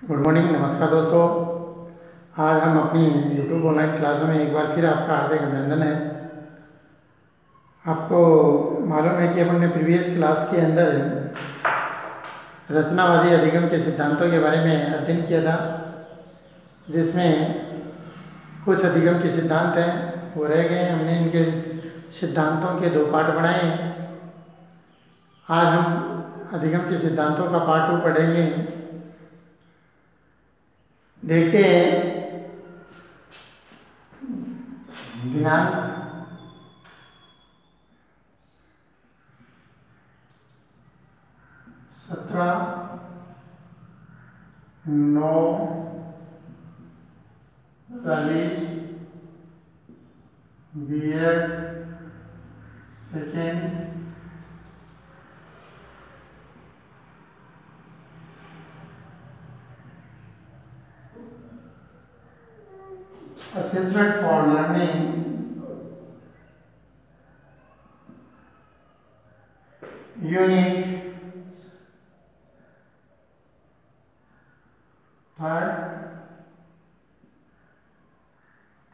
Good morning, नमस्कार दोस्तों। आज हम अपनी यूट्यूब ऑनलाइन क्लास में एक बार फिर आपका हार्दिक अभिनंदन है। आपको मालूम है कि अपने प्रीवियस क्लास के अंदर रचनावादी अधिगम के सिद्धांतों के बारे में अध्ययन किया था, जिसमें कुछ अधिगम के सिद्धांत हैं वो रह गए। हमने इनके सिद्धांतों के 2 पार्ट बनाए। आज हम अधिगम के सिद्धांतों का पार्ट 2 पढ़ेंगे। देखते हैं दिनांक 17/9 BEd second assessment for learning unit 3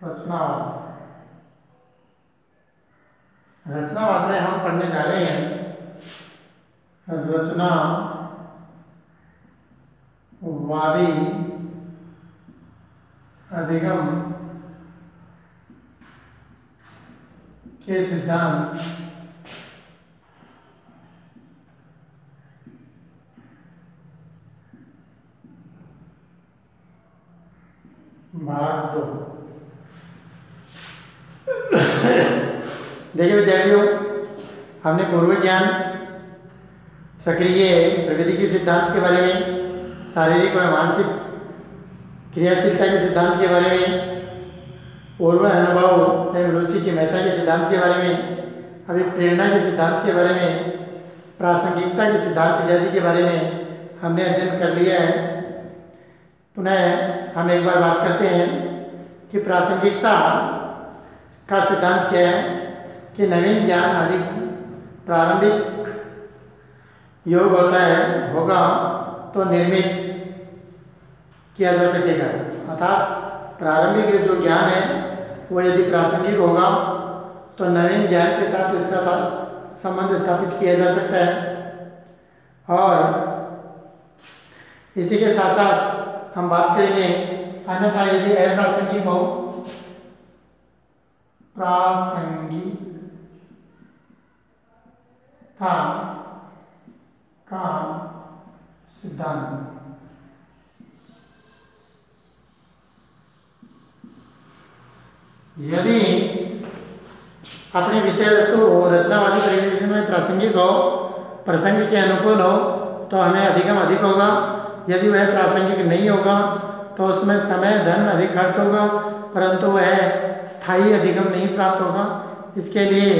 रचनावाद। रचनावाद में हम पढ़ने जा रहे हैं रचनावादी अधिगम के सिद्धांत भाग 2। देखिए विद्यार्थियों, हमने पूर्व ज्ञान, सक्रिय प्रगति के सिद्धांत के बारे में, शारीरिक व मानसिक क्रियाशीलता के सिद्धांत के बारे में, पूर्व अनुभव एवं रुचि की महत्ता के सिद्धांत के बारे में, अभिप्रेरणा के सिद्धांत के बारे में, प्रासंगिकता के सिद्धांत इत्यादि के बारे में हमने अध्ययन कर लिया है। पुनः हम एक बार बात करते हैं कि प्रासंगिकता का सिद्धांत क्या है कि नवीन ज्ञान अधिक प्रारंभिक योग होगा तो निर्मित किया जा सकेगा। अर्थात प्रारंभिक जो ज्ञान है वो यदि प्रासंगिक होगा तो नवीन ज्ञान के साथ इसका संबंध स्थापित किया जा सकता है। और इसी के साथ साथ हम बात करेंगे अन्यथा यदि अप्रासंगिक हो, प्रासंगिकता का सिद्धांत। यदि अपनी विषय वस्तु रचनावादी परिवेश में प्रासंगिक हो, प्रसंग के अनुकूल हो तो हमें अधिगम अधिक होगा। यदि वह प्रासंगिक नहीं होगा तो उसमें समय धन अधिक खर्च होगा, परंतु वह स्थायी अधिगम नहीं प्राप्त होगा। इसके लिए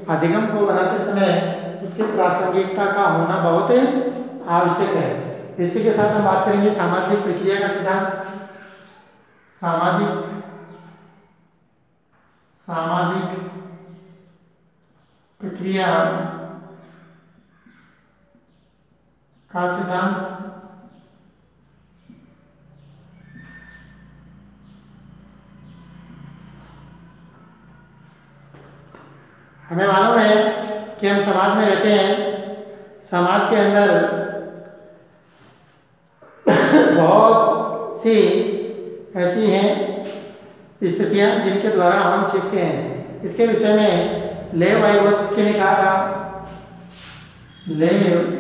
अधिगम को बनाते समय उसकी प्रासंगिकता का होना बहुत आवश्यक है। इसी के साथ हम बात करेंगे सामाजिक प्रक्रिया का सिद्धांत। सामाजिक प्रक्रिया का सिद्धांत। हमें मालूम है कि हम समाज में रहते हैं। समाज के अंदर बहुत सी ऐसी हैं स्थितियां जिनके द्वारा हम सीखते हैं। इसके विषय में लेव वाइगोत्स्की ने कहा था, लेव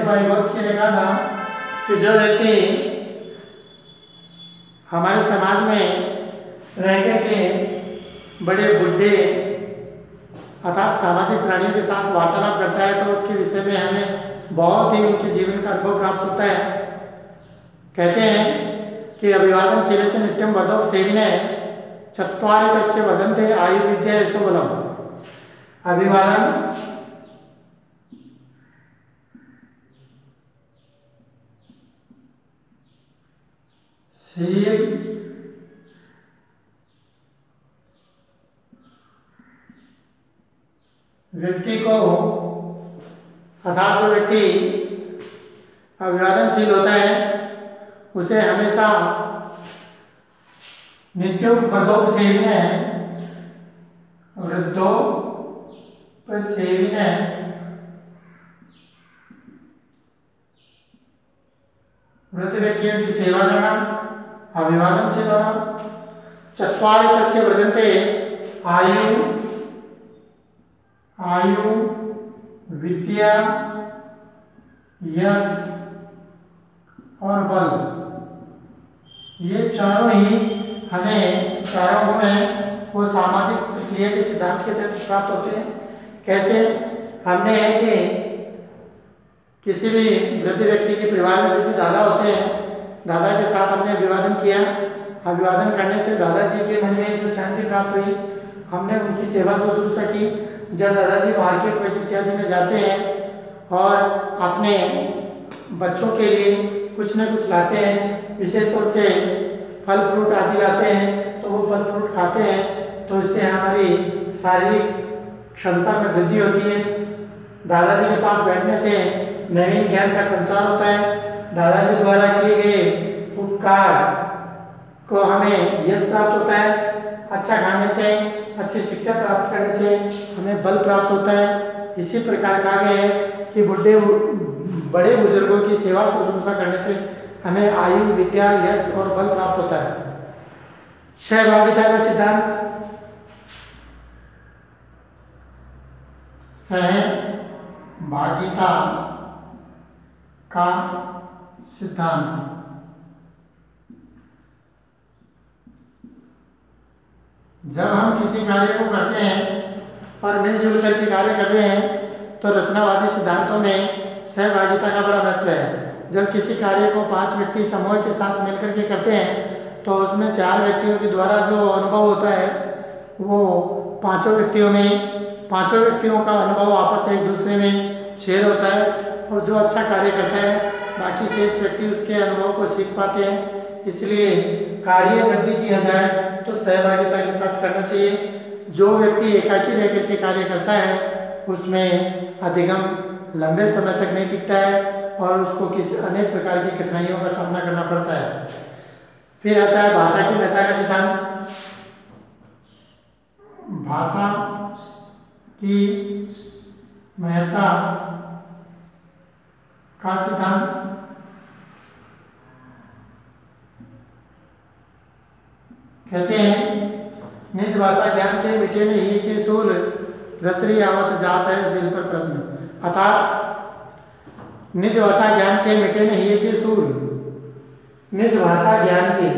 वाइगोत्स्की ने कहा था कि जो व्यक्ति हमारे समाज में रह करके बड़े बुढ़े अर्थात सामाजिक प्राणियों के साथ वार्तालाप करता है तो उसके विषय में हमें बहुत ही उनके जीवन का अनुभव प्राप्त होता है। कहते हैं कि अभिवादनशील से नित्यम वर्धौ सेविने चत्वारि तस्य वदन्ते आयु विद्या यशोबलम। अभिवादन शील को, अर्थात जो व्यक्ति अभिवादनशील होता है उसे हमेशा नित्योपसेविनः वृद्धोपसेविनः वृद्ध व्यक्तियों की सेवा करना, अभिवादनशील होना। चत्वारि तस्य व्रजन्ते आयु विद्या यश और बल, ये चारों ही हमें चारों गुण हैं वो सामाजिक प्रक्रिया के सिद्धांत के तहत प्राप्त होते हैं। कैसे? हमने है कि किसी भी वृद्ध व्यक्ति के परिवार में जैसे दादा होते हैं, दादा के साथ हमने अभिवादन किया, अभिवादन करने से दादाजी के मन में जो शांति प्राप्त हुई, हमने उनकी सेवा शुश्रूषा की। जब दादाजी मार्केट में इत्यादि में जाते हैं और अपने बच्चों के लिए कुछ न कुछ लाते हैं, विशेष तौर से फल फ्रूट आदि लाते हैं, तो वो फल फ्रूट खाते हैं, तो इससे हमारी शारीरिक क्षमता में वृद्धि होती है। दादाजी के पास बैठने से नवीन ज्ञान का संचार होता है। दादाजी द्वारा किए गए उपकार को हमें यश प्राप्त होता है। अच्छा खाने से, अच्छी शिक्षा प्राप्त करने से हमें बल प्राप्त होता है। इसी प्रकार कहा गया है कि बड़े बुजुर्गों की सेवा शुश्रूषा करने से हमें आयु विद्या यश और बल प्राप्त होता है। सहभागिता का सिद्धांत, सहभागिता का सिद्धांत जब हम किसी कार्य को करते हैं और मिलजुल करके कार्य करते हैं तो रचनावादी सिद्धांतों में सहभागिता का बड़ा महत्व है। जब किसी कार्य को 5 व्यक्ति समूह के साथ मिलकर के करते हैं तो उसमें 4 व्यक्तियों के द्वारा जो अनुभव होता है वो पांचों व्यक्तियों का अनुभव आपस में एक दूसरे में शेयर होता है, और जो अच्छा कार्य करता है बाकी शेष व्यक्ति उसके अनुभव को सीख पाते हैं। इसलिए कार्य जब भी किया जाए तो सहभागिता के साथ करना चाहिए। जो व्यक्ति एकाकी रह करके कार्य करता है उसमें अधिगम लंबे समय तक नहीं टिकता है और उसको किसी अनेक प्रकार की कठिनाइयों का सामना करना पड़ता है। फिर आता है भाषा की महत्ता का सिद्धांत। भाषा की महत्ता का सिद्धांत कहते हैं निज भाषा ज्ञान के मिटे नहीं के सूल रसरी आवत जात है शिल्प प्रत्न। अर्थात निज भाषा ज्ञान के मिटे नहीं के सूल, निज भाषा ज्ञान के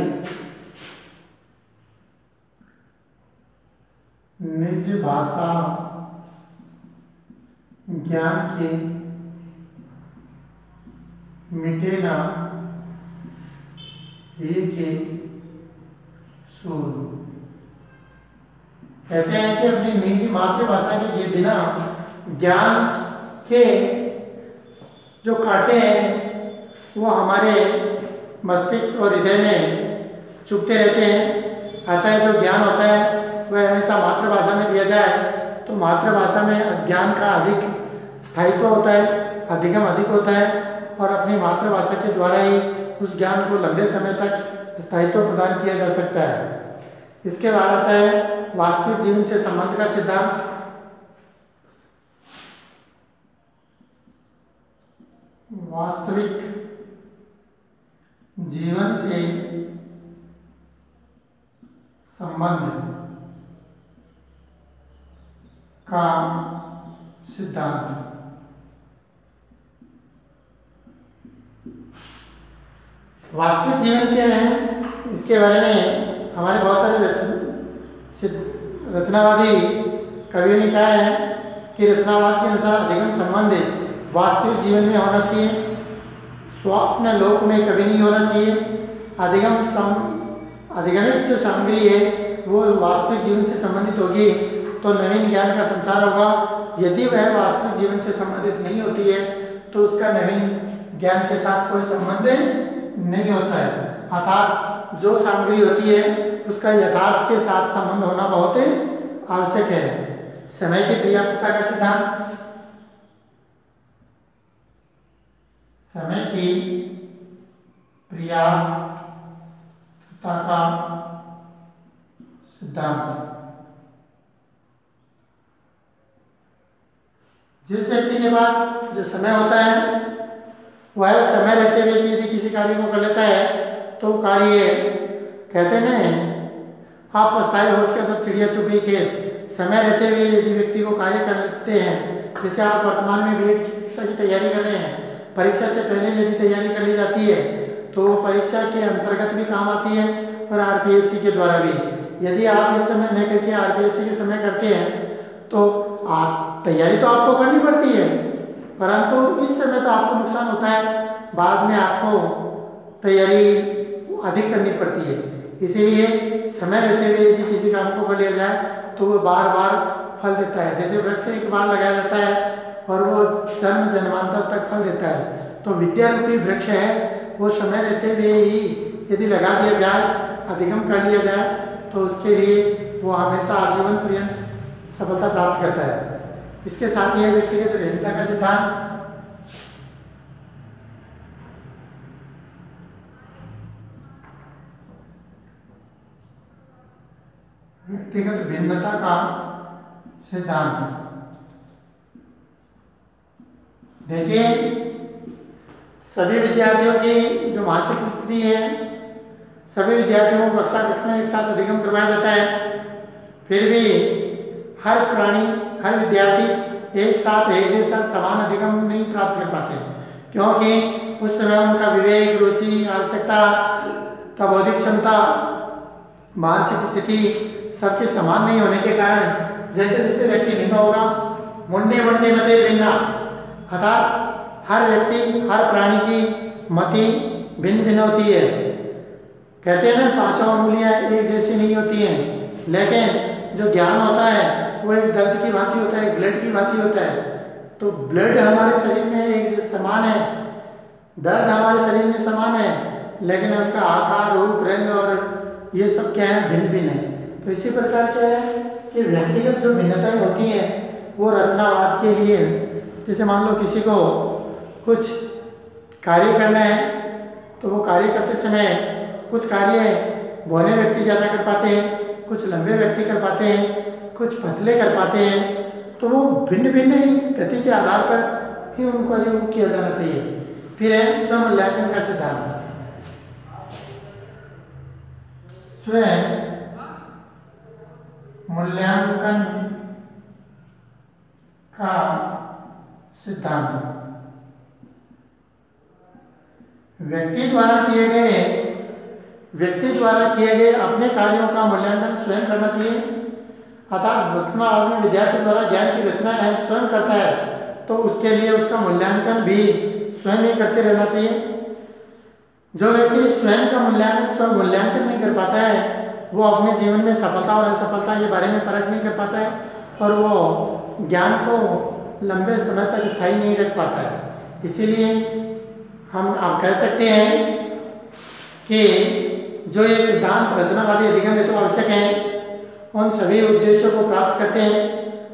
मिटे ना के सूल। कहते हैं कि अपनी निजी मातृभाषा के बिना ज्ञान के जो कांटे हैं वो हमारे मस्तिष्क और हृदय में चुभते रहते हैं। अतः जो ज्ञान होता है वह हमेशा मातृभाषा में दिया जाए तो मातृभाषा में ज्ञान का अधिक स्थायित्व होता है, अधिगम अधिक होता है, और अपनी मातृभाषा के द्वारा ही उस ज्ञान को लंबे समय तक स्थायित्व प्रदान किया जा सकता है। इसके बाद आता है वास्तविक जीवन से संबंध का सिद्धांत। वास्तविक जीवन से संबंध का सिद्धांत। वास्तविक जीवन क्या है इसके बारे में हमारे बहुत सारे रचनावादी कवियों ने कहा है कि रचनावाद के अनुसार अधिगम संबंध वास्तविक जीवन में होना चाहिए, स्वप्न लोक में कभी नहीं होना चाहिए। अधिगमित जो सामग्री है वो वास्तविक जीवन से संबंधित होगी तो नवीन ज्ञान का संचार होगा। यदि वह वास्तविक जीवन से संबंधित नहीं होती है तो उसका नवीन ज्ञान के साथ कोई संबंध नहीं होता है। अर्थात जो सामग्री होती है उसका यथार्थ के साथ संबंध होना बहुत आवश्यक है। समय की पर्याप्तता का सिद्धांत। समय की पर्याप्तता का सिद्धांत। जिस व्यक्ति के पास जो समय होता है वह समय रहते हुए यदि किसी कार्य को कर लेता है तो कार्य कहते हैं आप पछताए होत के तो चिड़िया चुग गई खेत। समय रहते हुए यदि व्यक्ति को कार्य कर लेते हैं, जैसे आप वर्तमान में बीएड की परीक्षा की तैयारी कर रहे हैं, परीक्षा से पहले यदि तैयारी कर ली जाती है तो परीक्षा के अंतर्गत भी काम आती है और आरपीएससी के द्वारा भी। यदि आप इस समय नहीं करके आरपीएससी के समय करते हैं तो तैयारी तो आपको करनी पड़ती है, परंतु इस समय तो आपको नुकसान होता है, बाद में आपको तैयारी अधिक करनी पड़ती है। इसीलिए समय रहते हुए यदि किसी काम को कर लिया जाए तो वो बार बार फल देता है। जैसे वृक्ष एक बार लगाया जाता है और वो जन्म जन्मांतर तक फल देता है, तो विद्या रूपी वृक्ष है वो समय रहते हुए ही यदि लगा दिया जाए, अधिगम कर लिया जाए तो उसके लिए वो हमेशा आजीवन पर्यंत सफलता प्राप्त करता है। इसके साथ ही व्यक्तिगत भिन्नता का सिद्धांत। व्यक्तिगत भिन्नता का सिद्धांत देखिए, सभी विद्यार्थियों की जो मानसिक स्थिति है, सभी विद्यार्थियों को कक्षा में एक साथ अधिगम करवाया जाता है, फिर भी हर प्राणी हर विद्यार्थी एक साथ एक जैसा समान अधिगम नहीं प्राप्त कर पाते, क्योंकि उस समय उनका विवेक, रुचि, आवश्यकता, बौद्धिक क्षमता, मानसिक स्थिति सबके समान नहीं होने के कारण जैसे जैसे व्यक्ति भिन्न होगा, मुंडे मुंडे मते भिन्न, अर्थात हर व्यक्ति हर प्राणी की मति भिन्न भिन्न होती है। कहते हैं ना, पांचों उंगलियां एक जैसी नहीं होती हैं, लेकिन जो ज्ञान होता है वो एक दर्द की भांति होता है, ब्लड की भांति होता है। तो ब्लड हमारे शरीर में एक समान है, दर्द हमारे शरीर में समान है, लेकिन उनका आकार, रूप, रंग और ये सब क्या है, भिन्न भिन्न है। तो इसी प्रकार क्या है कि व्यक्तिगत जो भिन्नताएं होती हैं वो रचनावाद के लिए, जैसे मान लो किसी को कुछ कार्य करना है तो वो कार्य करते समय कुछ कार्य बौने व्यक्ति ज़्यादा कर पाते हैं, कुछ लंबे व्यक्ति कर पाते हैं, कुछ पतले कर पाते हैं, तो वो भिन्न भिन्न ही गति के आधार पर ही उनको अधिगम किया जाना चाहिए। फिर है स्वमूल्यांकन का सिद्धांत। स्वयं मूल्यांकन का सिद्धांत व्यक्ति द्वारा किए गए अपने कार्यों का मूल्यांकन स्वयं करना चाहिए। अर्थात रचनावाद में विद्यार्थी द्वारा ज्ञान की रचना स्वयं करता है तो उसके लिए उसका मूल्यांकन भी स्वयं ही करते रहना चाहिए। जो व्यक्ति स्वयं का मूल्यांकन नहीं कर पाता है वो अपने जीवन में सफलता और असफलता के बारे में परख नहीं कर पाता है और वो ज्ञान को लंबे समय तक स्थायी नहीं रख पाता है। इसीलिए हम आप कह सकते हैं कि जो ये सिद्धांत रचनावादी अधिगम हेतु आवश्यक हैं उन सभी उद्देश्यों को प्राप्त करते हैं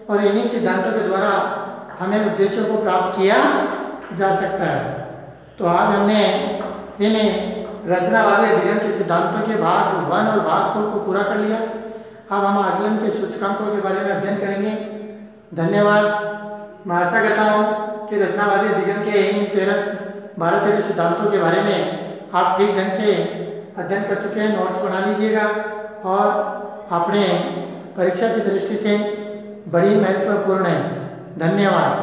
और इन्हीं सिद्धांतों के द्वारा हमें उद्देश्यों को प्राप्त किया जा सकता है। तो आज हमने इन रचनावादी अधिगम के सिद्धांतों के भाग 1 और भाग 2 को पूरा कर लिया। अब हम आकलन के सूचकांकों के बारे में अध्ययन करेंगे। धन्यवाद। मैं आशा करता हूँ कि रचनावादी अधिगम के इन 12-13 सिद्धांतों के बारे में आप ठीक ढंग से अध्ययन कर चुके हैं। नोट्स बना लीजिएगा और अपने परीक्षा की दृष्टि से बड़ी महत्वपूर्ण है। धन्यवाद।